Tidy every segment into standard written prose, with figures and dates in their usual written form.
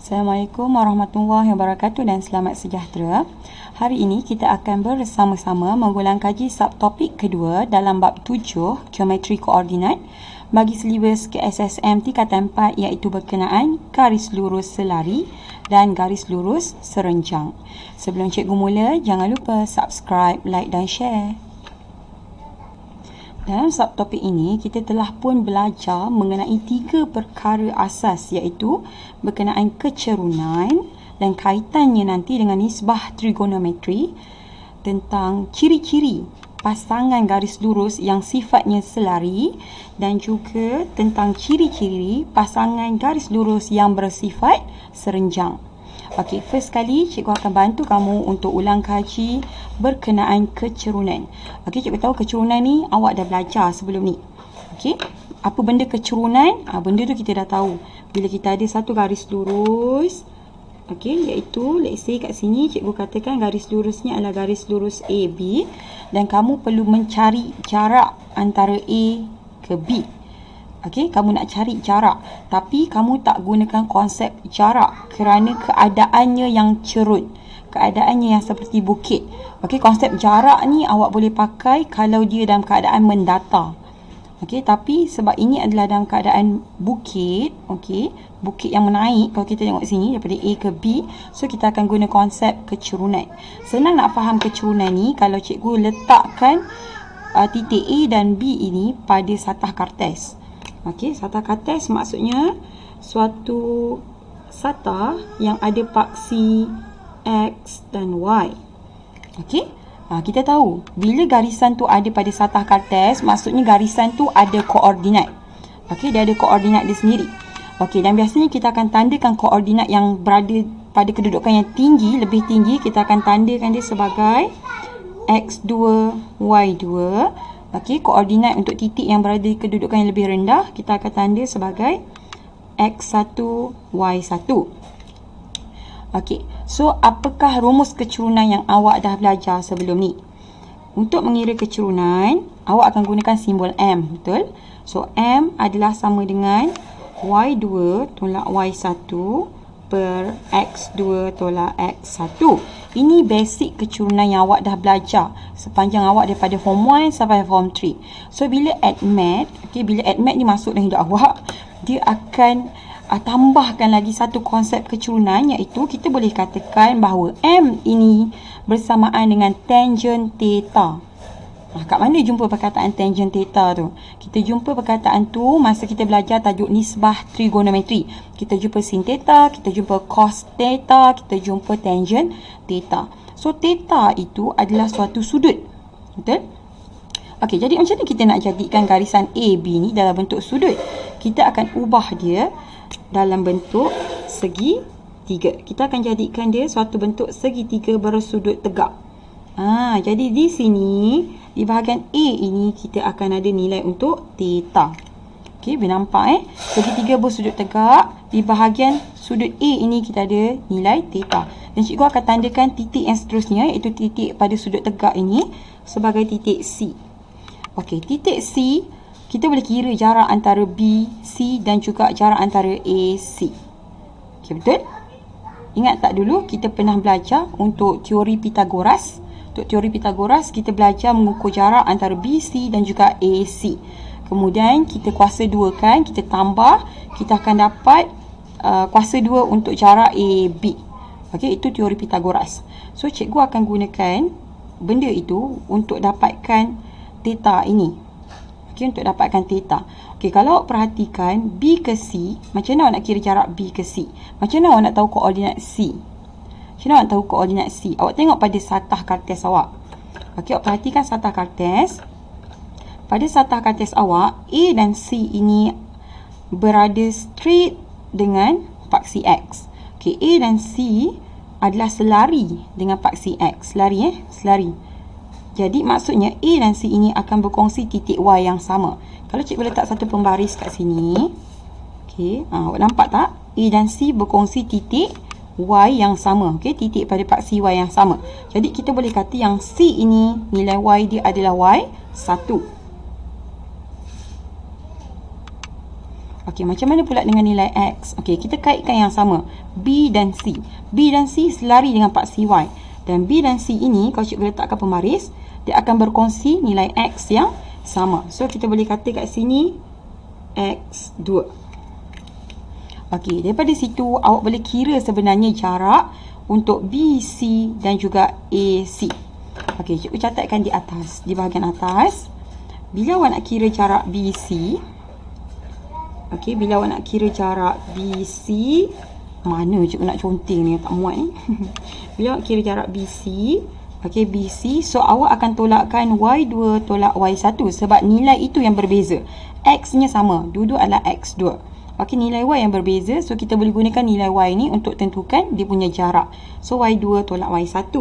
Assalamualaikum warahmatullahi wabarakatuh dan selamat sejahtera. Hari ini kita akan bersama-sama mengulang kaji subtopik kedua dalam bab 7 geometri koordinat bagi silibus KSSM tingkatan 4 iaitu berkenaan garis lurus selari dan garis lurus serenjang. Sebelum cikgu mula, jangan lupa subscribe, like dan share. Dalam subtopik ini, kita telah pun belajar mengenai 3 perkara asas iaitu berkenaan kecerunan dan kaitannya nanti dengan nisbah trigonometri, tentang ciri-ciri pasangan garis lurus yang sifatnya selari dan juga tentang ciri-ciri pasangan garis lurus yang bersifat serenjang. Okey, first kali cikgu akan bantu kamu untuk ulang kaji berkenaan kecerunan. Okey, cikgu tahu kecerunan ni awak dah belajar sebelum ni. Okey, apa benda kecerunan? Benda tu kita dah tahu. Bila kita ada satu garis lurus, okey, iaitu let's say kat sini cikgu katakan garis lurusnya adalah garis lurus AB dan kamu perlu mencari jarak antara A ke B. Okey, kamu nak cari jarak tapi kamu tak gunakan konsep jarak kerana keadaannya yang cerun, keadaannya yang seperti bukit. Okey, konsep jarak ni awak boleh pakai kalau dia dalam keadaan mendatar. Okey, tapi sebab ini adalah dalam keadaan bukit, okey, bukit yang menaik. Kalau kita tengok sini daripada A ke B, so kita akan guna konsep kecerunan. Senang nak faham kecerunan ni kalau cikgu letakkan titik A dan B ini pada satah kartes. Okey, satah kartes maksudnya suatu satah yang ada paksi X dan Y. Okey, kita tahu bila garisan tu ada pada satah kartes, maksudnya garisan tu ada koordinat. Okey, dia ada koordinat dia sendiri. Okey, dan biasanya kita akan tandakan koordinat yang berada pada kedudukan yang tinggi, lebih tinggi, kita akan tandakan dia sebagai X2, Y2. Okey, koordinat untuk titik yang berada di kedudukan yang lebih rendah, kita akan tanda sebagai X1, Y1. Okey, so apakah rumus kecerunan yang awak dah belajar sebelum ni? Untuk mengira kecerunan, awak akan gunakan simbol M, betul? So, M adalah sama dengan Y2 tolak Y1 per X2 tolak X1. Ini basic kecerunan yang awak dah belajar sepanjang awak daripada form 1 sampai form 3. So, bila add math, okay, bila add math ni masuk dalam hidup awak, dia akan tambahkan lagi satu konsep kecerunan iaitu kita boleh katakan bahawa M ini bersamaan dengan tangent theta. Kat mana jumpa perkataan tangent theta tu? Kita jumpa perkataan tu masa kita belajar tajuk nisbah trigonometri. Kita jumpa sin theta, kita jumpa cos theta, kita jumpa tangent theta. So, theta itu adalah suatu sudut. Betul? Okey, jadi macam mana kita nak jadikan garisan AB ni dalam bentuk sudut? Kita akan ubah dia dalam bentuk segitiga. Kita akan jadikan dia suatu bentuk segitiga bersudut tegak. Jadi di sini, di bahagian A ini kita akan ada nilai untuk theta. Okey, boleh nampak segitiga bersudut tegak. Di bahagian sudut A ini kita ada nilai theta. Dan cikgu akan tandakan titik yang seterusnya iaitu titik pada sudut tegak ini sebagai titik C. Okey, titik C kita boleh kira jarak antara B, C dan juga jarak antara A, C. Okey, betul? Ingat tak dulu kita pernah belajar untuk teori Pythagoras? Untuk teori Pythagoras kita belajar mengukur jarak antara B, C dan juga A, C. Kemudian kita kuasa 2 kan, kita tambah, kita akan dapat kuasa 2 untuk jarak A, B. Okey, itu teori Pythagoras. So, cikgu akan gunakan benda itu untuk dapatkan theta ini. Okey, untuk dapatkan theta. Okey, kalau awak perhatikan B ke C, macam mana awak nak kira jarak B ke C? Macam mana awak nak tahu koordinat C? Macam mana awak tahu koordinat C? Awak tengok pada satah kartes awak. Okey, awak perhatikan satah kartes. Pada satah kartes awak, A dan C ini berada straight dengan paksi X. Okey, A dan C adalah selari dengan paksi X. Selari selari. Jadi maksudnya A dan C ini akan berkongsi titik Y yang sama. Kalau cikgu letak satu pembaris kat sini, okey, awak nampak tak? A dan C berkongsi titik Y yang sama. Okey, titik pada paksi Y yang sama. Jadi kita boleh kata yang C ini nilai Y dia adalah Y1. Okey, macam mana pula dengan nilai X? Okey, kita kaitkan yang sama. B dan C. B dan C selari dengan paksi Y. Dan B dan C ini, kalau cikgu letakkan pembaris, dia akan berkongsi nilai X yang sama. So, kita boleh kata kat sini X2. Okey, daripada situ, awak boleh kira sebenarnya jarak untuk BC dan juga AC. Okey, cikgu catatkan di atas, di bahagian atas. Bila awak nak kira jarak BC, okey, bila awak nak kira jarak BC, mana cikgu nak conteng ni, tak muat ni. Bila awak kira jarak BC, okey, BC, so awak akan tolakkan Y2 tolak Y1 sebab nilai itu yang berbeza. X-nya sama, dua-dua adalah X2. Okey, nilai Y yang berbeza, so kita boleh gunakan nilai Y ni untuk tentukan dia punya jarak. So, Y2 tolak Y1.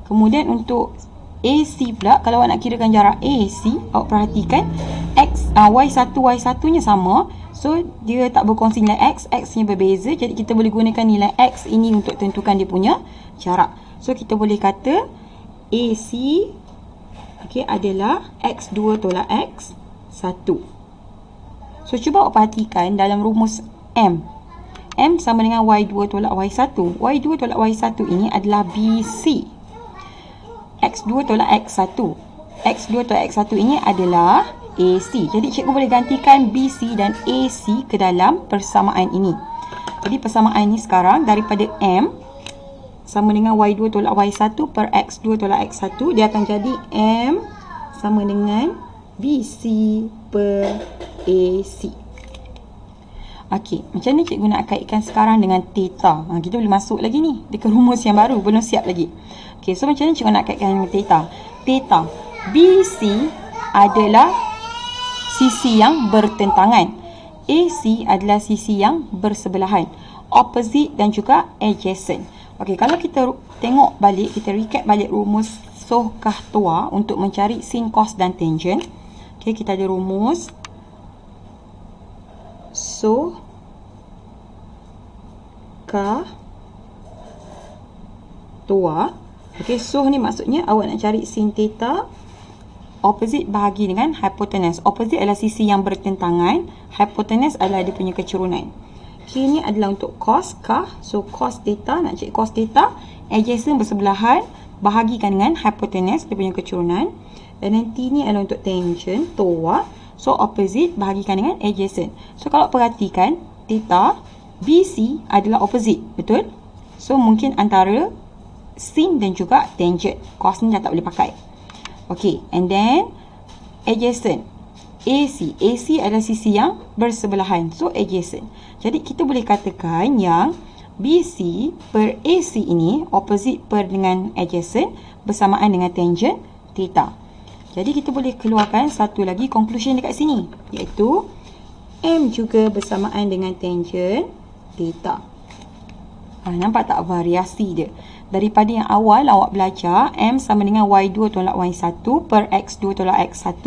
Kemudian untuk AC pula, kalau awak nak kirakan jarak AC, awak perhatikan Y1 nya sama. So, dia tak berkongsi nilai X, X nya berbeza. Jadi, kita boleh gunakan nilai X ini untuk tentukan dia punya jarak. So, kita boleh kata AC adalah X2 tolak X1. So, cuba awak perhatikan dalam rumus M. M sama dengan Y2 tolak Y1. Y2 tolak Y1 ini adalah BC. X2 tolak X1. X2 tolak X1 ini adalah AC. Jadi, cikgu boleh gantikan BC dan AC ke dalam persamaan ini. Jadi, persamaan ini sekarang daripada M sama dengan Y2 tolak Y1 per X2 tolak X1. Dia akan jadi M sama dengan BC per AC. Okey, macam ni cikgu nak kaitkan sekarang dengan theta. Kita boleh masuk lagi ni dekat rumus yang baru, belum siap lagi. Okey, so macam ni cikgu nak kaitkan dengan theta. Theta BC adalah sisi yang bertentangan. AC adalah sisi yang bersebelahan. Opposite dan juga adjacent. Okey, kalau kita tengok balik, kita recap balik rumus Soh Kah Tua untuk mencari sin, cos dan tangent. Okey, kita ada rumus Soh Kah Tua. Okey, so ni maksudnya awak nak cari sin theta, opposite bahagi dengan hypotenuse. Opposite adalah sisi yang bertentangan, hypotenuse adalah dia punya kecerunan. Okey, ni adalah untuk cos kah. So, cos theta, nak cari cos theta, adjacent bersebelahan, bahagikan dengan hypotenuse, dia punya kecerunan. Dan nanti ni adalah untuk tangent, toa. So, opposite bahagikan dengan adjacent. So, kalau perhatikan, theta, BC adalah opposite, betul? So, mungkin antara sin dan juga tangent. Cos ni dah tak boleh pakai. Okey, and then adjacent. AC. AC adalah sisi yang bersebelahan. So, adjacent. Jadi, kita boleh katakan yang BC per AC ini, opposite per dengan adjacent, bersamaan dengan tangent theta. Jadi, kita boleh keluarkan satu lagi conclusion dekat sini, iaitu M juga bersamaan dengan tangent theta. Nampak tak variasi dia? Daripada yang awal awak belajar M sama dengan Y2 tolak Y1 per X2 tolak X1,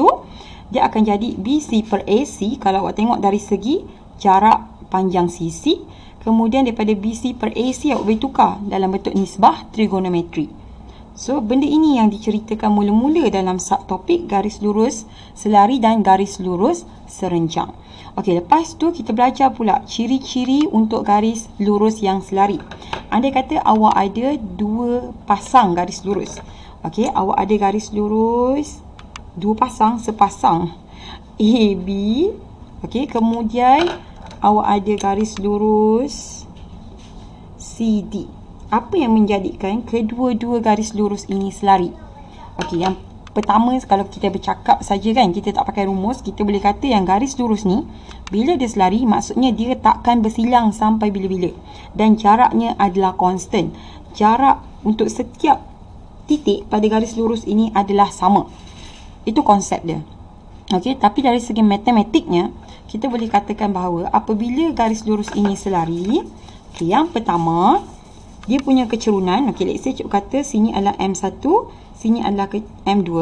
dia akan jadi BC per AC kalau awak tengok dari segi jarak panjang sisi. Kemudian daripada BC per AC awak boleh tukar dalam bentuk nisbah trigonometri. So, benda ini yang diceritakan mula-mula dalam subtopik garis lurus selari dan garis lurus serenjang. Okey, lepas tu kita belajar pula ciri-ciri untuk garis lurus yang selari. Andai kata awak ada dua pasang garis lurus. Okey, awak ada garis lurus dua pasang, sepasang AB. Okey, kemudian awak ada garis lurus CD. Apa yang menjadikan kedua-dua garis lurus ini selari? Okey, yang pertama, kalau kita bercakap saja kan, kita tak pakai rumus, kita boleh kata yang garis lurus ni, bila dia selari, maksudnya dia takkan bersilang sampai bila-bila. Dan jaraknya adalah constant. Jarak untuk setiap titik pada garis lurus ini adalah sama. Itu konsep dia. Okey, tapi dari segi matematiknya, kita boleh katakan bahawa apabila garis lurus ini selari, okay, yang pertama, dia punya kecerunan. Okey, let's say cikgu kata sini adalah M1, sini adalah M2.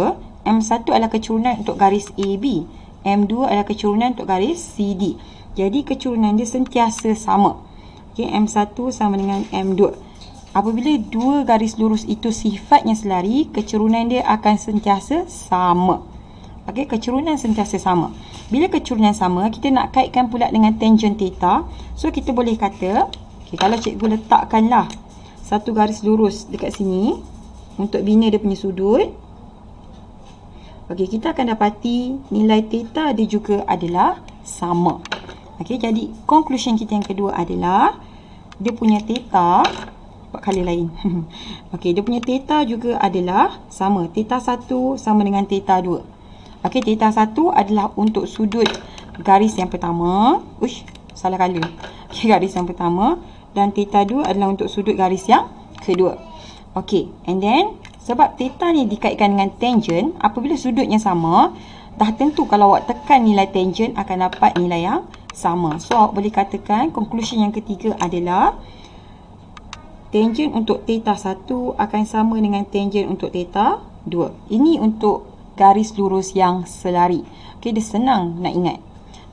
M1 adalah kecerunan untuk garis AB. M2 adalah kecerunan untuk garis CD. Jadi, kecerunan dia sentiasa sama. Okey, M1 sama dengan M2. Apabila dua garis lurus itu sifatnya selari, kecerunan dia akan sentiasa sama. Okey, kecerunan sentiasa sama. Bila kecerunan sama, kita nak kaitkan pula dengan tangent theta. So kita boleh kata, okey, kalau cikgu letakkanlah satu garis lurus dekat sini untuk bina dia punya sudut. Okey, kita akan dapati nilai theta dia juga adalah sama. Okey, jadi conclusion kita yang kedua adalah dia punya theta buat kali lain. Okey, dia punya theta juga adalah sama. Theta 1 sama dengan theta 2. Okey, theta 1 adalah untuk sudut garis yang pertama. Uish, salah kala. Okey, garis yang pertama. Dan theta 2 adalah untuk sudut garis yang kedua. Okey, and then sebab theta ni dikaitkan dengan tangent, apabila sudutnya sama, dah tentu kalau awak tekan nilai tangent akan dapat nilai yang sama. So, awak boleh katakan conclusion yang ketiga adalah tangent untuk theta 1 akan sama dengan tangent untuk theta 2. Ini untuk garis lurus yang selari. Okey, dia senang nak ingat.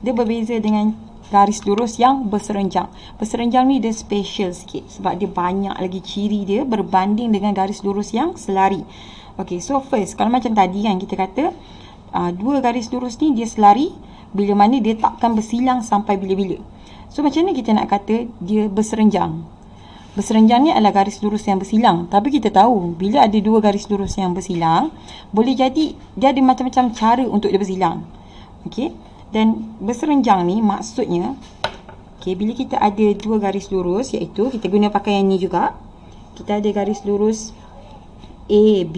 Dia berbeza dengan garis lurus yang berserenjang. Berserenjang ni dia special sikit sebab dia banyak lagi ciri dia berbanding dengan garis lurus yang selari. Okey, so first, kalau macam tadi kan kita kata dua garis lurus ni dia selari bila mana dia takkan bersilang sampai bila-bila. So macam mana kita nak kata dia berserenjang? Berserenjang ni adalah garis lurus yang bersilang. Tapi kita tahu, bila ada dua garis lurus yang bersilang, boleh jadi dia ada macam-macam cara untuk dia bersilang. Okey. Dan berserenjang ni maksudnya, okey, bila kita ada dua garis lurus, iaitu kita guna pakai yang ni juga. Kita ada garis lurus AB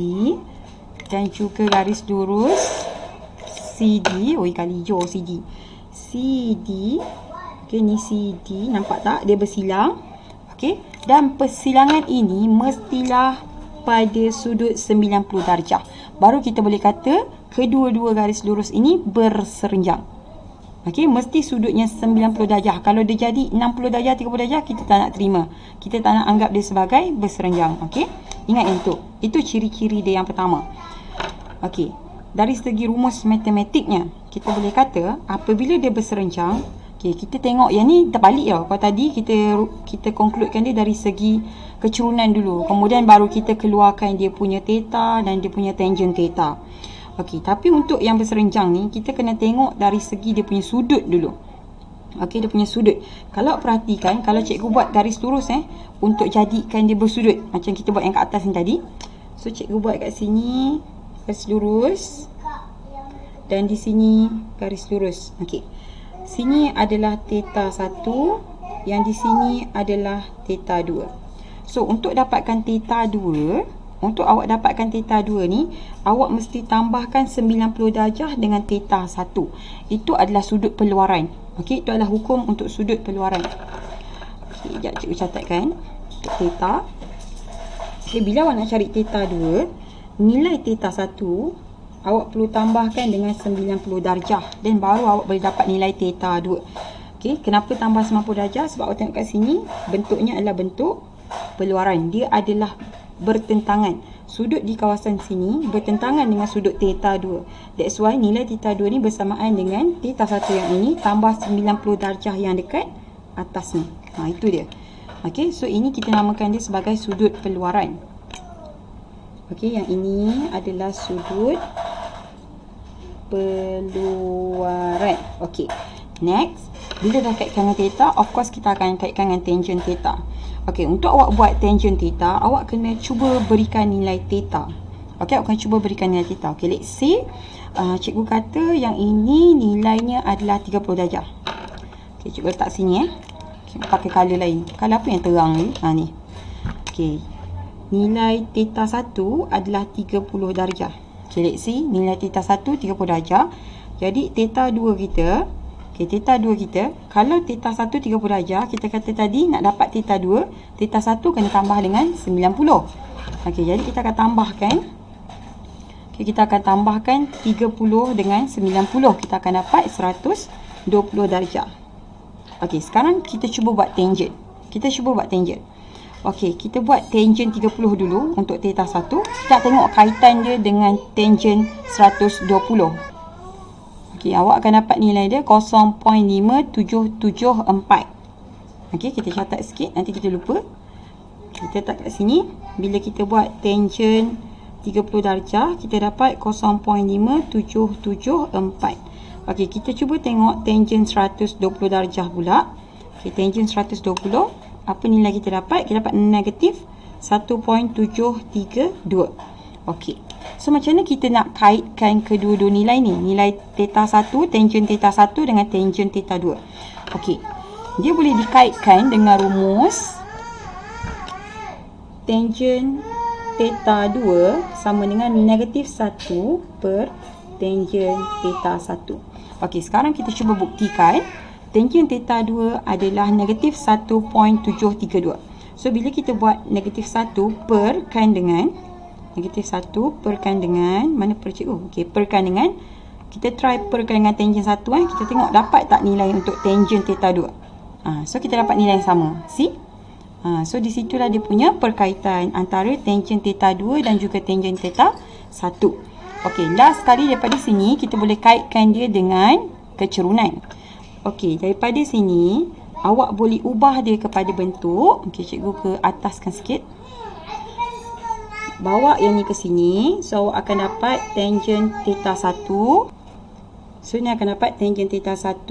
dan juga garis lurus CD. Oi, kali hijau CD. CD. Okey, ni CD. Nampak tak? Dia bersilang. Okey, dan persilangan ini mestilah pada sudut 90 darjah. Baru kita boleh kata kedua-dua garis lurus ini berserenjang. Okey, mesti sudutnya 90 darjah. Kalau dia jadi 60 darjah, 30 darjah, kita tak nak terima. Kita tak nak anggap dia sebagai berserenjang. Okey, ingat yang tu. Itu ciri-ciri dia yang pertama. Okey, dari segi rumus matematiknya, kita boleh kata apabila dia berserenjang, okay, kita tengok yang ni terbalik tau. Kalau tadi kita concludekan dia dari segi kecerunan dulu. Kemudian baru kita keluarkan dia punya theta dan dia punya tangent theta. Okey, tapi untuk yang berserenjang ni kita kena tengok dari segi dia punya sudut dulu. Okey, dia punya sudut. Kalau perhatikan, kalau cikgu buat garis lurus untuk jadikan dia bersudut, macam kita buat yang kat atas ni tadi. So cikgu buat kat sini garis lurus dan di sini garis lurus. Okey. Sini adalah theta 1, yang di sini adalah theta 2. So, untuk dapatkan theta 2, untuk awak dapatkan theta 2 ni, awak mesti tambahkan 90 darjah dengan theta 1. Itu adalah sudut peluaran. Okey, itu adalah hukum untuk sudut peluaran. Okey, sekejap cikgu catatkan. Untuk theta. Okey, bila awak nak cari theta 2, nilai theta 1 awak perlu tambahkan dengan 90 darjah dan baru awak boleh dapat nilai theta 2. Okey, kenapa tambah 90 darjah? Sebab awak tengok kat sini, bentuknya adalah bentuk peluaran. Dia adalah bertentangan. Sudut di kawasan sini bertentangan dengan sudut theta 2. That's why nilai theta 2 ni bersamaan dengan theta 1 yang ini tambah 90 darjah yang dekat atas ni. Itu dia. Okey, so ini kita namakan dia sebagai sudut peluaran. Okey, yang ini adalah sudut peluaran. Okey, next, bila dah kaitkan dengan theta, of course kita akan kaitkan dengan tangent theta. Okey, untuk awak buat tangent theta, awak kena cuba berikan nilai theta. Okey, awak kena cuba berikan nilai theta. Okey, let's say cikgu kata yang ini nilainya adalah 30 darjah. Okey, cikgu letak sini okay, pakai color lain. Color apa yang terang ni? Ni. Okey, nilai theta 1 adalah 30 darjah. Okay, let's see. Nilai theta 1 30 darjah. Jadi theta 2 kita, okay, theta 2 kita, kalau theta 1 30 darjah, kita kata tadi nak dapat theta 2, theta 1 kena tambah dengan 90. Okay, jadi kita akan tambahkan. Okay, kita akan tambahkan 30 dengan 90. Kita akan dapat 120 darjah. Okay, sekarang kita cuba buat tangent. Kita cuba buat tangent. Okey, kita buat tangent 30 dulu untuk theta 1. Kita tengok kaitan dia dengan tangent 120. Okey, awak akan dapat nilai dia 0.5774. Okey, kita catat sikit, nanti kita lupa. Kita letak kat sini. Bila kita buat tangent 30 darjah, kita dapat 0.5774. Okey, kita cuba tengok tangent 120 darjah pula. Okey, tangent 120, apa nilai kita dapat? Kita dapat negatif 1.732. Okey. So macam mana kita nak kaitkan kedua-dua nilai ni? Nilai theta 1, tangent theta 1 dengan tangent theta 2. Okey. Dia boleh dikaitkan dengan rumus tangent theta 2 sama dengan negatif 1 per tangent theta 1. Okey, sekarang kita cuba buktikan tangent theta 2 adalah negatif 1.732. So bila kita buat negatif 1 perkan dengan negatif 1 perkan dengan, mana per cikgu? Okey, perkan dengan, kita try perkan dengan tangent 1 kita tengok dapat tak nilai untuk tangent theta 2. So kita dapat nilai yang sama. See? So di situlah dia punya perkaitan antara tangent theta 2 dan juga tangent theta 1. Okey, last sekali daripada sini kita boleh kaitkan dia dengan kecerunan. Okey, daripada sini awak boleh ubah dia kepada bentuk. Okey, cikgu ke ataskan sikit. Bawa yang ni ke sini. So awak akan dapat tangent theta 1. So ni akan dapat tangent theta 1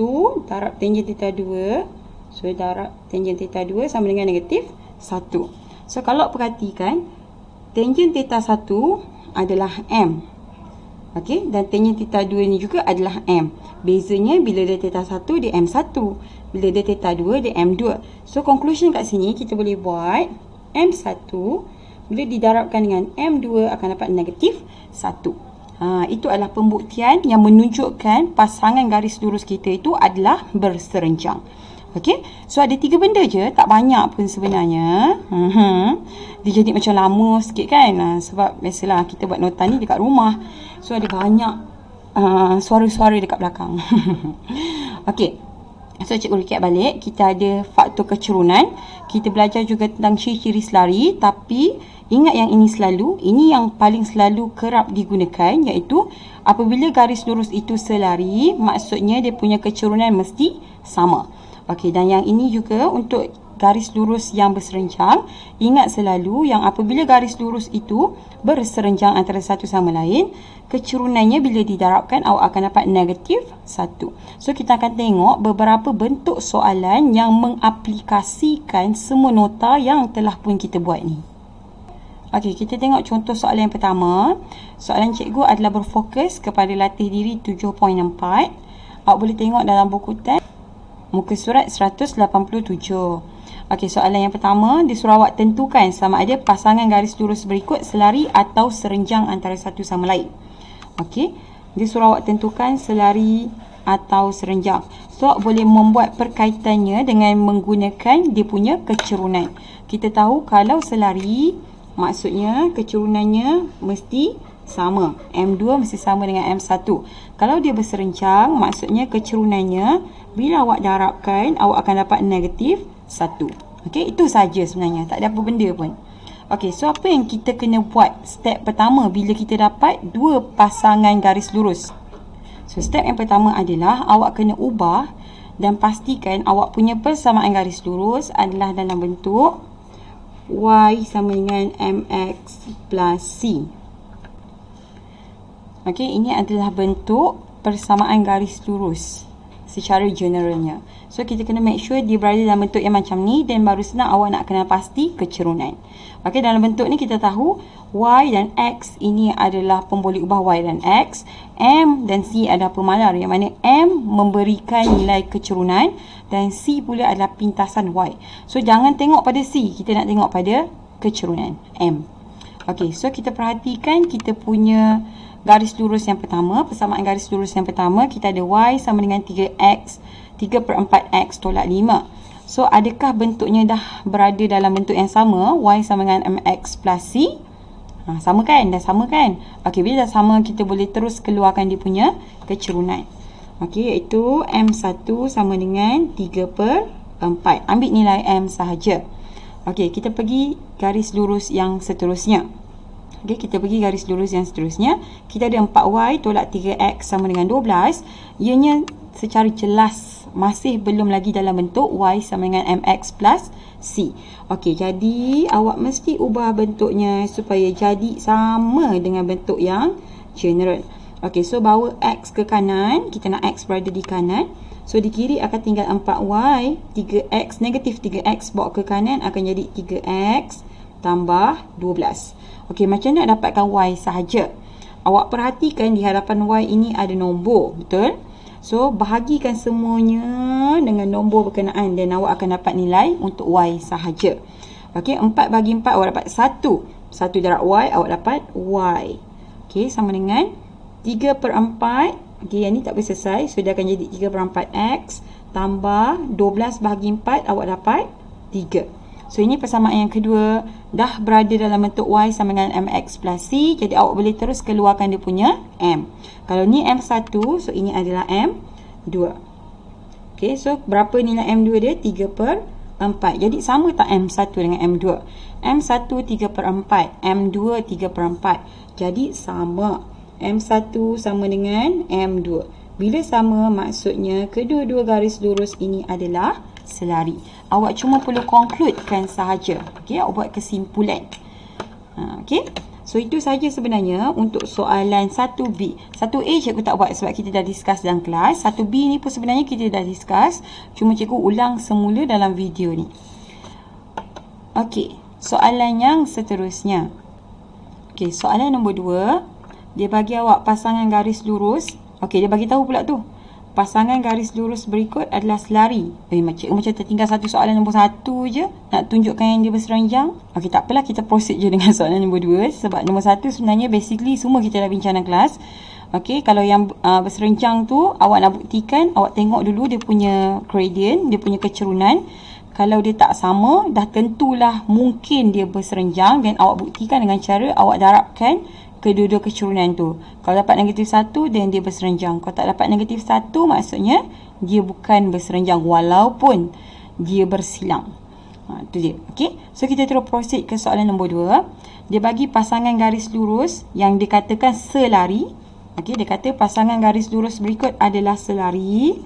darab tangent theta 2. So darab tangent theta 2 sama dengan negatif 1. So kalau perhatikan, tangent theta 1 adalah M. Okey, dan tangent theta 2 ni juga adalah M. Bezanya bila dia theta 1 dia M1. Bila dia theta 2 dia M2. So conclusion kat sini kita boleh buat M1 bila didarabkan dengan M2 akan dapat negatif 1. Itu adalah pembuktian yang menunjukkan pasangan garis lurus kita itu adalah berserenjang. Okey, so ada 3 benda je, tak banyak pun sebenarnya. Dia jadi macam lama sikit kan, sebab biasalah kita buat nota ni dekat rumah. So ada banyak suara-suara dekat belakang. Okey, so cikgu recap balik. Kita ada faktor kecerunan. Kita belajar juga tentang ciri-ciri selari. Tapi ingat yang ini selalu, ini yang paling selalu kerap digunakan, iaitu apabila garis lurus itu selari, maksudnya dia punya kecerunan mesti sama. Okey, dan yang ini juga untuk garis lurus yang berserenjang. Ingat selalu yang apabila garis lurus itu berserenjang antara satu sama lain, kecerunannya bila didarabkan awak akan dapat negatif 1. So kita akan tengok beberapa bentuk soalan yang mengaplikasikan semua nota yang telah pun kita buat ni. Okey, kita tengok contoh soalan yang pertama. Soalan cikgu adalah berfokus kepada latih diri 7.4. Awak boleh tengok dalam buku teks muka surat 187. Okey, soalan yang pertama, disuruh awak tentukan sama ada pasangan garis lurus berikut selari atau serenjang antara satu sama lain. Okey, disuruh awak tentukan selari atau serenjang. So, awak boleh membuat perkaitannya dengan menggunakan dia punya kecerunan. Kita tahu kalau selari, maksudnya kecerunannya mesti sama. M2 mesti sama dengan M1. Kalau dia berserenjang, maksudnya kecerunannya bila awak darabkan, awak akan dapat negatif 1. Okey, itu saja sebenarnya. Tak ada apa benda pun. Okey, so apa yang kita kena buat step pertama bila kita dapat dua pasangan garis lurus? So, step yang pertama adalah awak kena ubah dan pastikan awak punya persamaan garis lurus adalah dalam bentuk Y sama dengan MX plus C. Okey, ini adalah bentuk persamaan garis lurus secara generalnya. So, kita kena make sure dia berada dalam bentuk yang macam ni dan baru senang awak nak kenal pasti kecerunan. Okey, dalam bentuk ni kita tahu Y dan X ini adalah pemboleh ubah Y dan X. M dan C adalah pemalar, yang mana M memberikan nilai kecerunan dan C pula adalah pintasan Y. So, jangan tengok pada C, kita nak tengok pada kecerunan M. Okey, so kita perhatikan kita punya garis lurus yang pertama, persamaan garis lurus yang pertama, kita ada Y sama dengan 3X, 3/4X tolak 5. So, adakah bentuknya dah berada dalam bentuk yang sama? Y sama dengan MX plus C. Sama kan? Dah sama kan? Okey, bila dah sama, kita boleh terus keluarkan dia punya kecerunan. Okey, iaitu M1 sama dengan 3/4. Ambil nilai M sahaja. Okey, kita pergi garis lurus yang seterusnya. Okay, kita pergi garis lurus yang seterusnya. Kita ada 4y tolak 3x sama dengan 12. Ianya secara jelas masih belum lagi dalam bentuk y sama dengan mx plus c. Okey, jadi awak mesti ubah bentuknya supaya jadi sama dengan bentuk yang general. Okey, so bawa x ke kanan. Kita nak x berada di kanan. So di kiri akan tinggal 4y, 3x, negatif 3x bawa ke kanan akan jadi 3x tambah 12. Okey, macam mana nak dapatkan y sahaja? Awak perhatikan di hadapan y ini ada nombor, betul? So, bahagikan semuanya dengan nombor berkenaan dan awak akan dapat nilai untuk y sahaja. Okey, 4 bagi 4 awak dapat 1. 1 darab y, awak dapat y. Okey, sama dengan 3 per 4. Okey, yang ni tak boleh selesai. So, dia akan jadi 3 per 4x tambah 12 bahagi 4, awak dapat 3. So, ini persamaan yang kedua. Dah berada dalam bentuk y sama dengan mx plus c. Jadi, awak boleh terus keluarkan dia punya m. Kalau ni m1, so ini adalah m2. Okay, so berapa nilai m2 dia? 3 per 4. Jadi, sama tak m1 dengan m2? m1 3 per 4. m2 3 per 4. Jadi, sama. m1 sama dengan m2. Bila sama, maksudnya kedua-dua garis lurus ini adalah selari. Awak cuma perlu concludekan sahaja. Okey, awak buat kesimpulan. Okey. So itu sahaja sebenarnya untuk soalan 1B. 1A cikgu tak buat sebab kita dah discuss dalam kelas. 1B ni pun sebenarnya kita dah discuss. Cuma cikgu ulang semula dalam video ni. Okey, soalan yang seterusnya. Okey, soalan nombor 2. Dia bagi awak pasangan garis lurus. Okey, dia bagi tahu pula tu. Pasangan garis lurus berikut adalah selari. Macam tertinggal satu soalan nombor 1 je. Nak tunjukkan yang dia berseranjang. Okey, tak apalah, kita proceed je dengan soalan nombor 2. Sebab nombor 1 sebenarnya basically semua kita dah bincang dalam kelas. Okey, kalau yang berseranjang tu awak nak buktikan, awak tengok dulu dia punya gradient, dia punya kecerunan. Kalau dia tak sama, dah tentulah mungkin dia berseranjang dan awak buktikan dengan cara awak darabkan kedua-dua kecerunan tu. Kalau dapat negatif 1, dan dia berseranjang. Kalau tak dapat negatif 1, maksudnya dia bukan berseranjang walaupun dia bersilang. Itu dia. Okey. So, kita terus proceed ke soalan nombor 2. Dia bagi pasangan garis lurus yang dikatakan selari. Okey, dia kata pasangan garis lurus berikut adalah selari.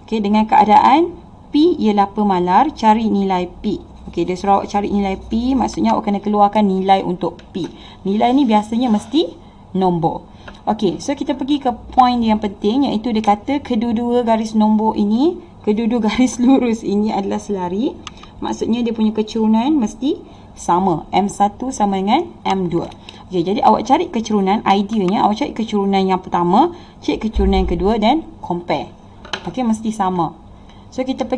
Okey, dengan keadaan P ialah pemalar, cari nilai P. Okey, dia suruh awak cari nilai P, maksudnya awak kena keluarkan nilai untuk P. Nilai ni biasanya mesti nombor. Okey, so kita pergi ke point yang penting, iaitu dia kata kedua-dua garis nombor ini, kedua-dua garis lurus ini adalah selari. Maksudnya dia punya kecerunan mesti sama. M1 sama dengan M2. Okey, jadi awak cari kecerunan, ideanya awak cari kecerunan yang pertama, cari kecerunan yang kedua dan compare. Okey, mesti sama. So, kita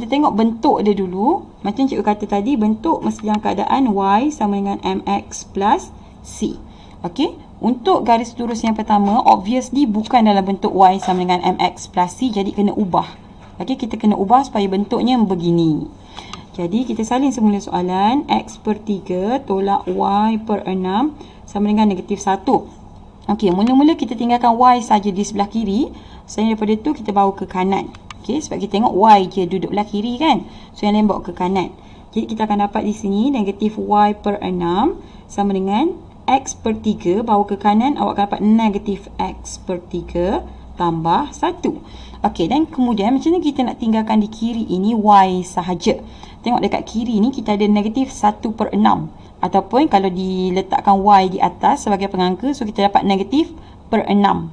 tengok bentuk dia dulu. Macam cikgu kata tadi, bentuk mesti dalam keadaan y sama dengan mx plus c. Okey, untuk garis lurus yang pertama, obviously bukan dalam bentuk y sama dengan mx plus c. Jadi, kena ubah. Okey, kita kena ubah supaya bentuknya begini. Jadi, kita salin semula soalan. X per 3 tolak y per 6 sama dengan negatif 1. Okey, mula-mula kita tinggalkan y saja di sebelah kiri. Selain daripada tu, kita bawa ke kanan. Okay, sebab kita tengok y je duduk belah kiri kan. So, yang lain bawa ke kanan. Jadi, kita akan dapat di sini negatif y per 6 sama dengan x per 3. Bawa ke kanan, awak akan dapat negatif x per 3 tambah 1. Okey, dan kemudian macam mana kita nak tinggalkan di kiri ini y sahaja. Tengok dekat kiri ni kita ada negatif 1 per 6. Ataupun kalau diletakkan y di atas sebagai pengangka, so kita dapat negatif per 6.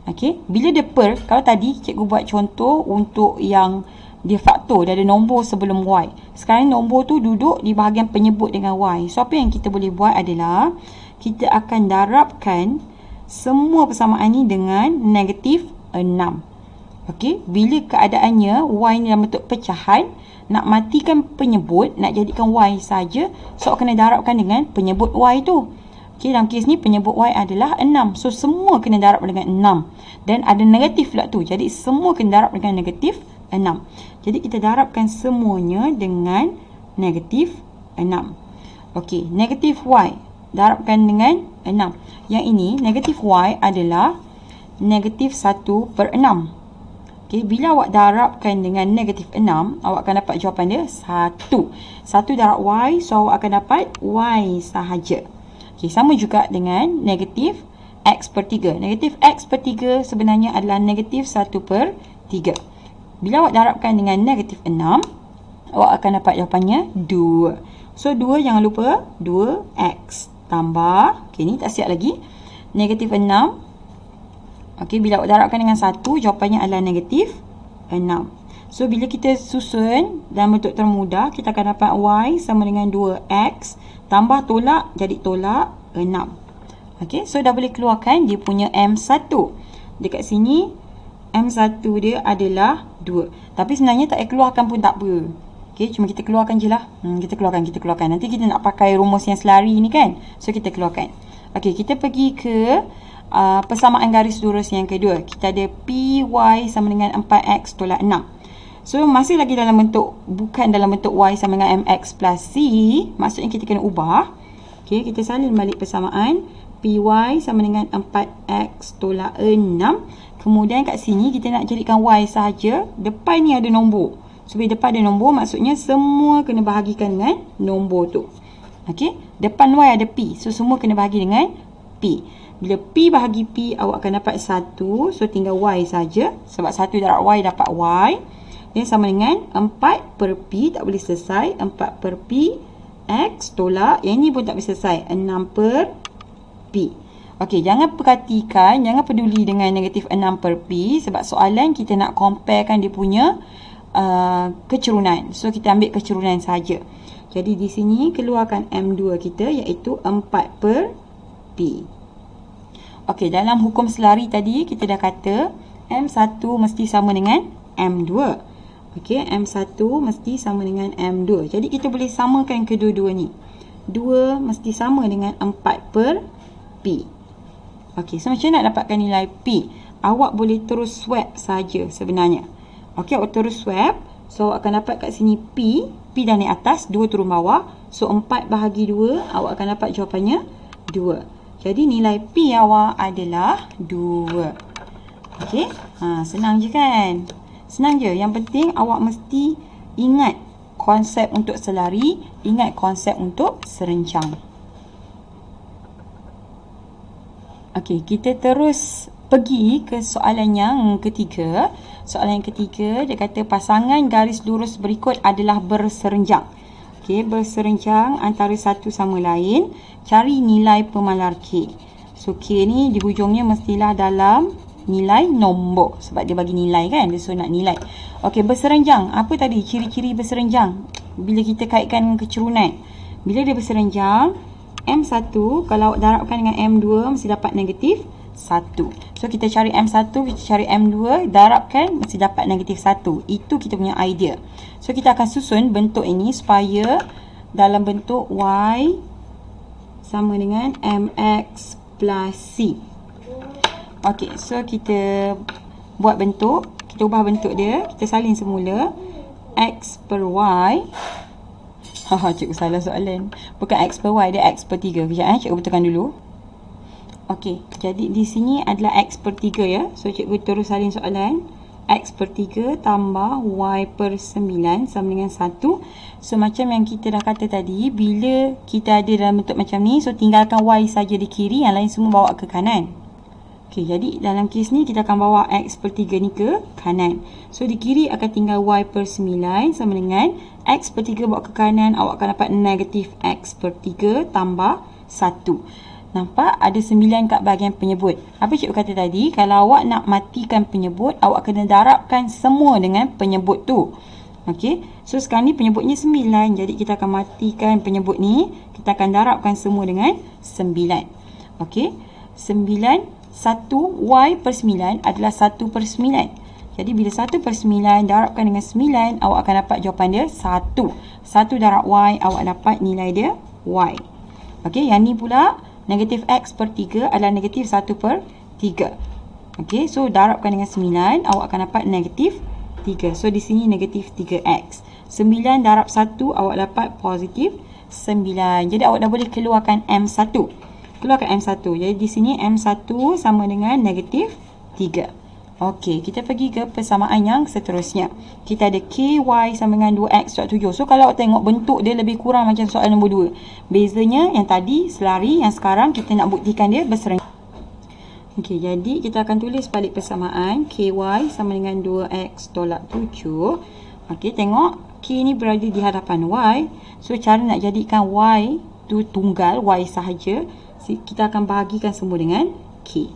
Okey, bila dia per, kalau tadi cikgu buat contoh untuk yang dia faktor, dia ada nombor sebelum y. Sekarang nombor tu duduk di bahagian penyebut dengan y. So, apa yang kita boleh buat adalah kita akan darabkan semua persamaan ni dengan negatif 6. Okey, bila keadaannya y ni dalam bentuk pecahan, nak matikan penyebut, nak jadikan y saja, so kena darabkan dengan penyebut y tu. Okey, dalam kes ni penyebut y adalah 6. So, semua kena darab dengan 6. Dan ada negatif pula tu. Jadi, semua kena darab dengan negatif 6. Jadi, kita darabkan semuanya dengan negatif 6. Okey, negatif y. Darabkan dengan 6. Yang ini, negatif y adalah negatif 1 per 6. Okey, bila awak darabkan dengan negatif 6, awak akan dapat jawapan dia 1. 1 darab y, so awak akan dapat y sahaja. Okay, Okey, sama juga dengan negatif X per 3. Negatif X per 3 sebenarnya adalah negatif 1 per 3. Bila awak darabkan dengan negatif 6, awak akan dapat jawapannya 2. So, 2 jangan lupa 2X tambah, okey ni tak siap lagi, negatif 6. Okey, bila awak darabkan dengan 1, jawapannya adalah negatif 6. So, bila kita susun dalam bentuk termudah, kita akan dapat Y sama dengan 2X tambah tolak, jadi tolak 6. Okey, so dah boleh keluarkan dia punya M1. Dekat sini, M1 dia adalah 2. Tapi sebenarnya tak payah keluarkan pun tak apa. Okey, cuma kita keluarkan je lah. Kita keluarkan. Nanti kita nak pakai rumus yang selari ni kan. So, kita keluarkan. Okey, kita pergi ke persamaan garis lurus yang kedua. Kita ada PY sama dengan 4X tolak 6. So, masih lagi dalam bentuk, bukan dalam bentuk Y sama dengan MX plus C. Maksudnya kita kena ubah. Okey, kita salin balik persamaan. PY sama dengan 4X tolak 6. Kemudian kat sini kita nak jadikan Y sahaja. Depan ni ada nombor. So, bila depan ada nombor, maksudnya semua kena bahagikan dengan nombor tu. Okey, depan Y ada P. So, semua kena bahagi dengan P. Bila P bahagi P, awak akan dapat 1. So, tinggal Y saja. Sebab 1 darab Y dapat Y. Yang sama dengan 4 per P. Tak boleh selesai. 4 per P. X tolak. Yang ni pun tak boleh selesai. 6 per P. Okey, jangan perhatikan, jangan peduli dengan negatif 6 per P. Sebab soalan kita nak comparekan dia punya kecerunan. So, kita ambil kecerunan saja. Jadi, di sini keluarkan M2 kita iaitu 4 per P. Okey, dalam hukum selari tadi, kita dah kata M1 mesti sama dengan M2. Okey, M1 mesti sama dengan M2. Jadi, kita boleh samakan kedua-dua ni. 2 mesti sama dengan 4 per P. Okey, so macam nak dapatkan nilai P? Awak boleh terus swap saja sebenarnya. Okey, awak terus swap. So, awak akan dapat kat sini P. P dah naik atas, 2 turun bawah. So, 4 bahagi 2, awak akan dapat jawapannya 2. Jadi, nilai P awak adalah 2. Okey, senang je kan? Senang je. Yang penting awak mesti ingat konsep untuk selari, ingat konsep untuk serencang. Okey, kita terus pergi ke soalan yang ketiga. Soalan yang ketiga, dia kata pasangan garis lurus berikut adalah berserenjang. Okey, berserenjang antara satu sama lain. Cari nilai pemalar K. So, K ni di hujungnya mestilah dalam nilai nombor. Sebab dia bagi nilai kan, dia suruh nak nilai. Okey, berserenjang. Apa tadi ciri-ciri berserenjang? Bila kita kaitkan dengan kecerunan. Bila dia berserenjang, M1 kalau darabkan dengan M2 mesti dapat negatif 1. So, kita cari M1, kita cari M2, darabkan mesti dapat negatif 1. Itu kita punya idea. So, kita akan susun bentuk ini supaya dalam bentuk Y sama dengan MX plus C. Okey, so kita buat bentuk. Kita ubah bentuk dia. Kita salin semula. X per Y. Cikgu salah soalan. Bukan X per Y, dia X per 3. Kejap cikgu betulkan dulu. Okey, jadi di sini adalah X per 3 ya. So, cikgu terus salin soalan. X per 3 tambah Y per 9 sama dengan 1. So, macam yang kita dah kata tadi, bila kita ada dalam bentuk macam ni, so tinggalkan Y saja di kiri, yang lain semua bawa ke kanan. Okey, jadi dalam kes ni kita akan bawa X per 3 ni ke kanan. So, di kiri akan tinggal Y per 9 sama dengan X per 3 bawa ke kanan, awak akan dapat negatif X per 3 tambah 1. Nampak? Ada 9 kat bahagian penyebut. Apa cikgu kata tadi? Kalau awak nak matikan penyebut, awak kena darabkan semua dengan penyebut tu. Okey. So, sekarang ni penyebutnya 9. Jadi, kita akan matikan penyebut ni. Kita akan darabkan semua dengan 9. Okey. 9, 1 Y per 9 adalah 1 per 9. Jadi, bila 1 per 9 darabkan dengan 9, awak akan dapat jawapan dia 1. 1 darab Y, awak dapat nilai dia Y. Okey, yang ni pula negatif X per 3 adalah negatif 1 per 3. Okey, so darabkan dengan 9, awak akan dapat negatif 3. So, di sini negatif 3X. 9 darab 1, awak dapat positif 9. Jadi, awak dah boleh keluarkan M1. Keluarkan M1. Jadi, di sini M1 sama dengan negatif 3. Okey, kita pergi ke persamaan yang seterusnya. Kita ada KY sama dengan 2X darab 7. So, kalau awak tengok bentuk dia lebih kurang macam soalan nombor 2. Bezanya yang tadi selari, yang sekarang kita nak buktikan dia berserenjangan. Okey, jadi kita akan tulis balik persamaan. KY sama dengan 2X tolak 7. Okey, tengok. K ni berada di hadapan Y. So, cara nak jadikan Y tu tunggal, Y sahaja, kita akan bahagikan semua dengan K.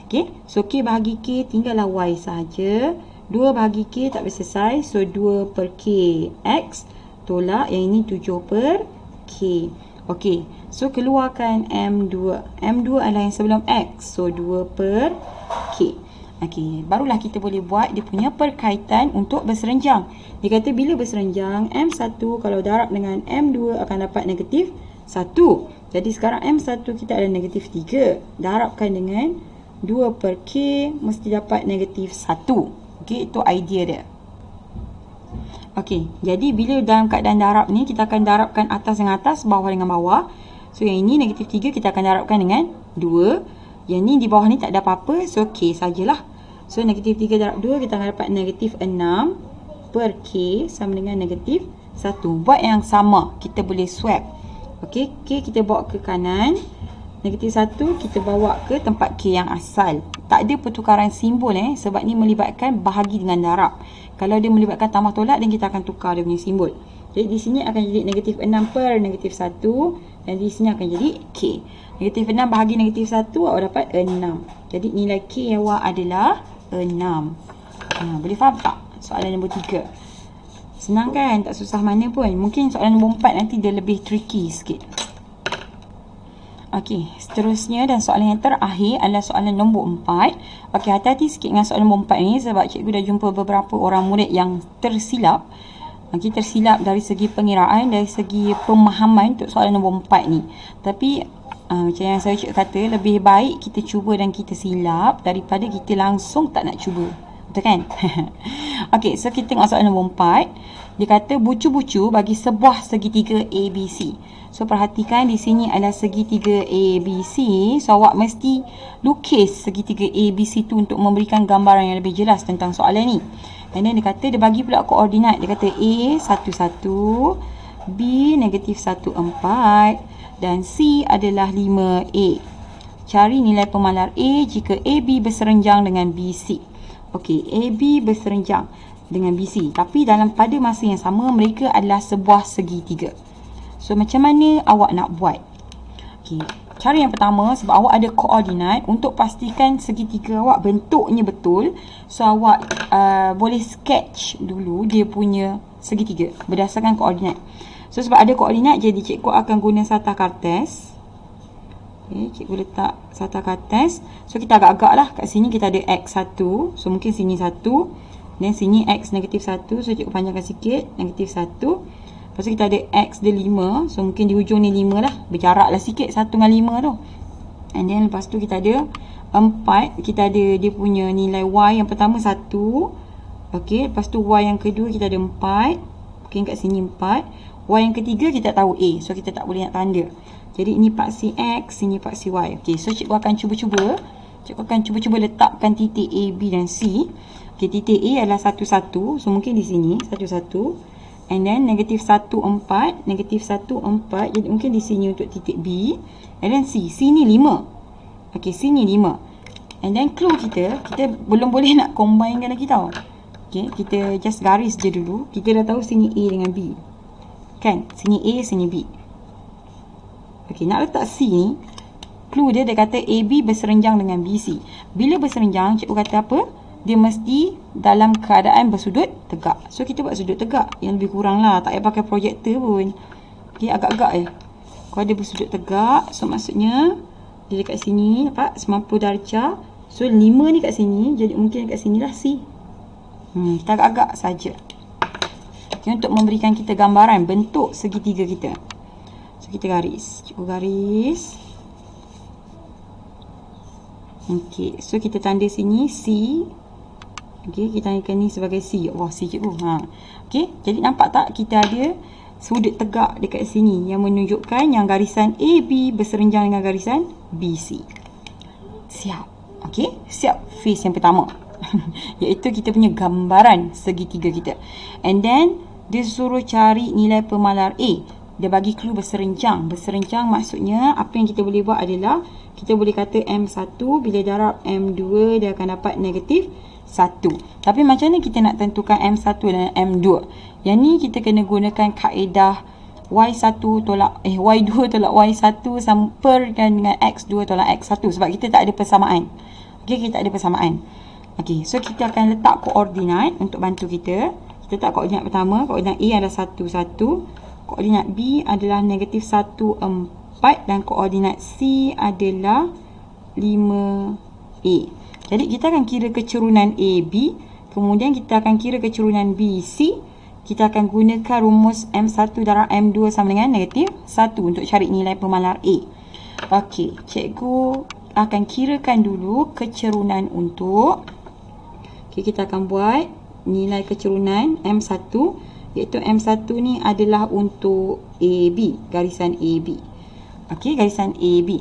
Okey, so K bahagi K tinggallah Y sahaja. 2 bahagi K tak selesai. So 2 per K X tolak yang ini 7 per K. Okey, so keluarkan M2. M2 adalah yang sebelum X. So 2 per K. Okey, barulah kita boleh buat dia punya perkaitan untuk berserenjang. Dia kata bila berserenjang M1 kalau darab dengan M2 akan dapat negatif 1. Jadi sekarang M1 kita ada negatif 3. Darabkan dengan 2 per K mesti dapat negatif 1. Okey, itu idea dia. Okey, jadi bila dalam keadaan darab ni kita akan darabkan atas dengan atas, bawah dengan bawah. So yang ini negatif 3 kita akan darabkan dengan 2. Yang ni di bawah ni tak ada apa-apa, so K sajalah. So negatif 3 darab 2 kita akan dapat negatif 6 per K sama dengan negatif 1. Buat yang sama, kita boleh swap. Okey, K kita bawa ke kanan. Negatif 1 kita bawa ke tempat K yang asal. Tak ada pertukaran simbol sebab ni melibatkan bahagi dengan darab. Kalau dia melibatkan tambah tolak dan kita akan tukar dia punya simbol. Jadi di sini akan jadi negatif 6 per negatif 1 dan di sini akan jadi K. Negatif 6 bahagi negatif 1 awak dapat 6. Jadi nilai K awak adalah 6. Boleh faham tak soalan nombor 3? Senang kan? Tak susah mana pun. Mungkin soalan nombor 4 nanti dia lebih tricky sikit. Okey, seterusnya dan soalan yang terakhir adalah soalan nombor 4. Okey, hati-hati sikit dengan soalan nombor 4 ni sebab cikgu dah jumpa beberapa orang murid yang tersilap. Okey, tersilap dari segi pengiraan, dari segi pemahaman untuk soalan nombor 4 ni. Tapi macam yang saya cikgu kata, lebih baik kita cuba dan kita silap daripada kita langsung tak nak cuba. Betul kan? Okey, so kita tengok soalan nombor 4. Dia kata bucu-bucu bagi sebuah segitiga ABC. So perhatikan di sini adalah segitiga ABC. So awak mesti lukis segitiga ABC tu untuk memberikan gambaran yang lebih jelas tentang soalan ni. And then dia kata dia bagi pula koordinat. Dia kata A 1 1, B negatif 1 4 dan C adalah 5A. Cari nilai pemalar A jika AB berserenjang dengan BC. Okey, AB berserenjang dengan BC. Tapi dalam pada masa yang sama mereka adalah sebuah segitiga. So macam mana awak nak buat? Okey, cara yang pertama sebab awak ada koordinat, untuk pastikan segitiga awak bentuknya betul. So awak boleh sketch dulu dia punya segitiga berdasarkan koordinat. So sebab ada koordinat jadi cikgu akan guna sarta kartes. Okey, cikgu letak sarta kartes. So kita agak-agak lah, kat sini kita ada X1. So mungkin sini 1. Dan sini X negatif 1. So cikgu panjangkan sikit, negatif 1. Lepas tu kita ada X dia 5. So mungkin di hujung ni 5 lah. Berjarak lah sikit 1 dengan 5 tu. And then lepas tu kita ada 4. Kita ada dia punya nilai Y yang pertama 1. Okey, lepas tu Y yang kedua kita ada 4. Mungkin kat sini 4. Y yang ketiga kita tak tahu A. So kita tak boleh nak tanda. Jadi ini paksi X, sini paksi Y. Okey, so cikgu akan cuba-cuba. Cikgu akan cuba-cuba letakkan titik A, B dan C. Okey, titik A adalah 1 1. So mungkin di sini 1 1. And then negatif 1 4, negatif 1 4. Jadi mungkin di sini untuk titik B. And then C, sini 5. Okey, sini 5. And then clue kita belum boleh nak combinekan lagi tau. Okey, kita just garis je dulu. Kita dah tahu sini A dengan B. Kan? Sini A, sini B. Okey, nak letak C ni, clue dia kata AB berserenjang dengan BC. Bila berserenjang, cikgu kata apa? Dia mesti dalam keadaan bersudut tegak. So kita buat sudut tegak yang lebih kurang lah. Tak payah pakai projektor pun. Okey, agak-agak kalau dia bersudut tegak, so maksudnya dia dekat sini, nampak? 90 darjah. So 5 ni kat sini, jadi mungkin kat sini lah C. Kita agak-agak saja. Okay, untuk memberikan kita gambaran bentuk segitiga kita. So kita garis. Cikgu garis. Okey, so kita tanda sini C. Okey, kita tandakan ni sebagai C. Wah, C cikgu. Okey, jadi nampak tak kita ada sudut tegak dekat sini yang menunjukkan yang garisan AB berserenjang dengan garisan BC. Siap. Okey, siap face yang pertama. iaitu kita punya gambaran segitiga kita. And then dia suruh cari nilai pemalar A. Dia bagi clue berserenjang. Berserenjang maksudnya apa yang kita boleh buat adalah kita boleh kata M1 bila darab M2 dia akan dapat negatif 1. Tapi macam mana kita nak tentukan M1 dan M2? Yang ni kita kena gunakan kaedah Y1 tolak Y2 tolak Y1 samperkan dengan X2 tolak X1 sebab kita tak ada persamaan. Okey, kita tak ada persamaan. Okey, so kita akan letak koordinat untuk bantu kita. Kita letak koordinat pertama, koordinat A adalah 1, 1. Koordinat B adalah negatif 1, 4 dan koordinat C adalah 5A. Jadi kita akan kira kecerunan AB, kemudian kita akan kira kecerunan BC. Kita akan gunakan rumus M1 darab M2 sama dengan negatif 1 untuk cari nilai pemalar A. Okey, cikgu akan kirakan dulu kecerunan untuk kita akan buat nilai kecerunan M1, iaitu M1 ni adalah untuk AB, garisan AB. Okey, garisan AB.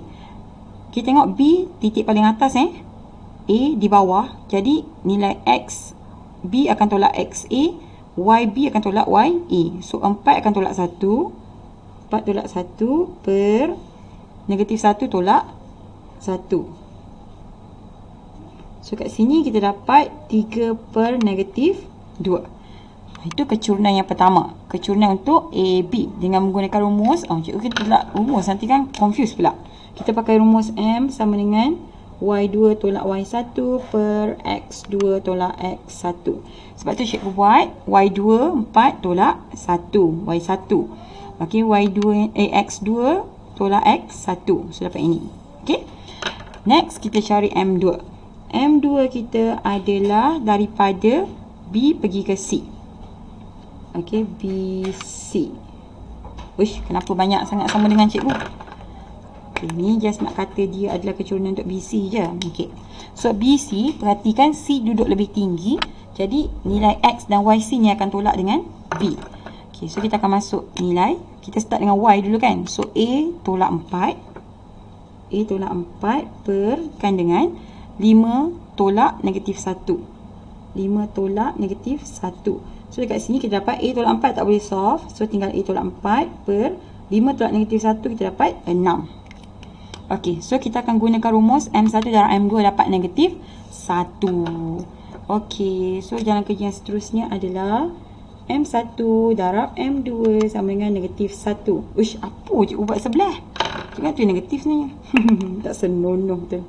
Kita tengok B titik paling atas A di bawah. Jadi nilai X B akan tolak XA, YB akan tolak YA. So 4 akan tolak 1. 4 tolak 1 per negatif 1 tolak 1. So kat sini kita dapat 3 per negatif 2. Itu kecerunan yang pertama. Kecerunan untuk AB dengan menggunakan rumus. Cikgu kita tolak rumus, nanti kan confuse pula. Kita pakai rumus M sama dengan Y2 tolak Y1 per X2 tolak X1. Sebab tu cikgu buat Y2 4 tolak 1 Y1. Okey, X2 tolak X1. So dapat ini. Okey. Next kita cari M2. M2 kita adalah daripada B pergi ke C. Okey, BC. Uish, kenapa banyak sangat sama dengan cikgu? Okay, ni just nak kata dia adalah kecerunan untuk BC je. Okay. So BC, perhatikan C duduk lebih tinggi. Jadi nilai X dan YC ni akan tolak dengan B. Okay, so kita akan masuk nilai. Kita start dengan Y dulu kan. So A tolak 4. A tolak 4 perkan dengan 5 tolak negatif 1. 5 tolak negatif 1. So dekat sini kita dapat A tolak 4 tak boleh solve. So tinggal A tolak 4 per 5 tolak negatif 1 kita dapat 6. Okey, so kita akan gunakan rumus M1 darab M2 dapat negatif 1. Okey, so jalan kerja yang seterusnya adalah M1 darab M2 sama dengan negatif 1. Uish, apa cikgu buat sebelah? Cikgu tu negatif ni. Tak senonoh betul.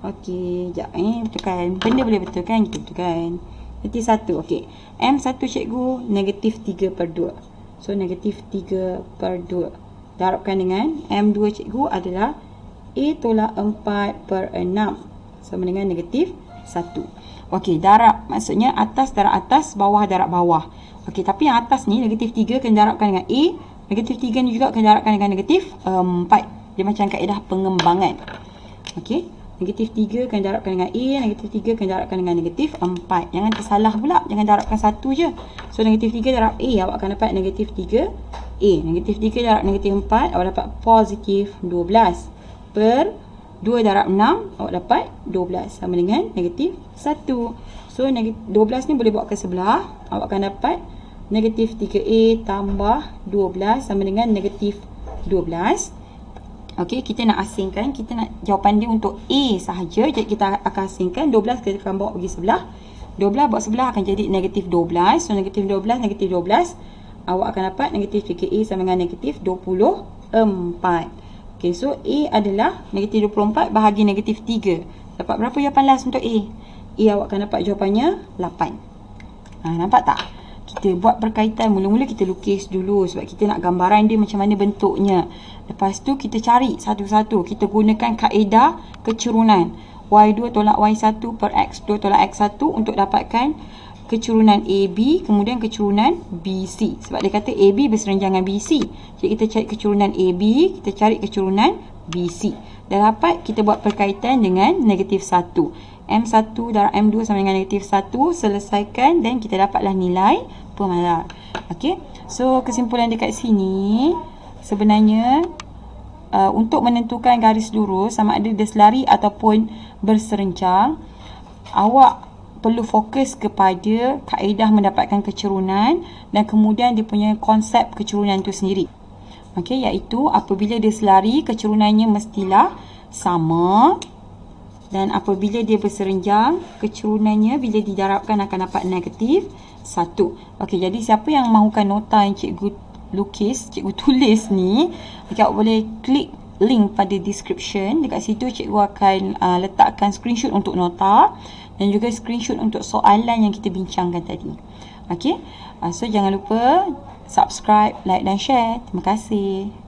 Okey, sekejap betulkan. Benda boleh betulkan, kita betulkan. Negatif 1, okey. M1 cikgu negatif 3 per 2. So negatif 3 per 2. Darabkan dengan M2 cikgu adalah A tolak 4 per 6 sama dengan negatif 1. Okey, darab maksudnya atas darab atas, bawah darab bawah. Okey, tapi yang atas ni negatif 3 kena darabkan dengan A. Negatif 3 ni juga kena darabkan dengan negatif 4. Dia macam kaedah pengembangan. Okey, negatif 3 kena darabkan dengan A. Negatif 3 kena darabkan dengan negatif 4. Jangan tersalah pula, jangan darabkan 1 je. So negatif 3 darab A, awak akan dapat negatif 3 A. Negatif 3 darab negatif 4, awak dapat positif 12. Per 2 darab 6, awak dapat 12 sama dengan negatif 1. So 12 ni boleh bawa ke sebelah. Awak akan dapat negatif 3A tambah 12 sama dengan negatif 12. Okey, kita nak asingkan. Kita nak jawapan dia untuk A sahaja. Jadi kita akan asingkan 12, kita akan bawa pergi sebelah. 12 bawa sebelah akan jadi negatif 12. So negatif 12, negatif 12, awak akan dapat negatif 3A sama dengan negatif 24. Okay, so A adalah negatif 24 bahagi negatif 3. Dapat berapa jawapan last untuk A? A awak akan dapat jawapannya 8. Nampak tak? Kita buat berkaitan. Mula-mula kita lukis dulu sebab kita nak gambaran dia macam mana bentuknya. Lepas tu kita cari satu-satu. Kita gunakan kaedah kecerunan. Y2 tolak Y1 per X2 tolak X1 untuk dapatkan kecerunan AB, kemudian kecerunan BC. Sebab dia kata AB berserenjang dengan BC. Jadi kita cari kecerunan AB, kita cari kecerunan BC. Dah dapat, kita buat perkaitan dengan negatif 1. M1 darab M2 sama dengan negatif 1. Selesaikan dan kita dapatlah nilai pemalar. Okey. So kesimpulan dekat sini sebenarnya untuk menentukan garis lurus sama ada dia selari ataupun berserenjang, awak perlu fokus kepada kaedah mendapatkan kecerunan dan kemudian dia punya konsep kecerunan itu sendiri. Okey, iaitu apabila dia selari, kecurunannya mestilah sama, dan apabila dia berserenjang, kecurunannya bila didarabkan akan dapat negatif 1. Okey, jadi siapa yang mahukan nota yang cikgu lukis, cikgu tulis ni, awak boleh klik link pada description. Dekat situ cikgu akan letakkan screenshot untuk nota dan juga screenshot untuk soalan yang kita bincangkan tadi. Okey, so jangan lupa subscribe, like dan share. Terima kasih.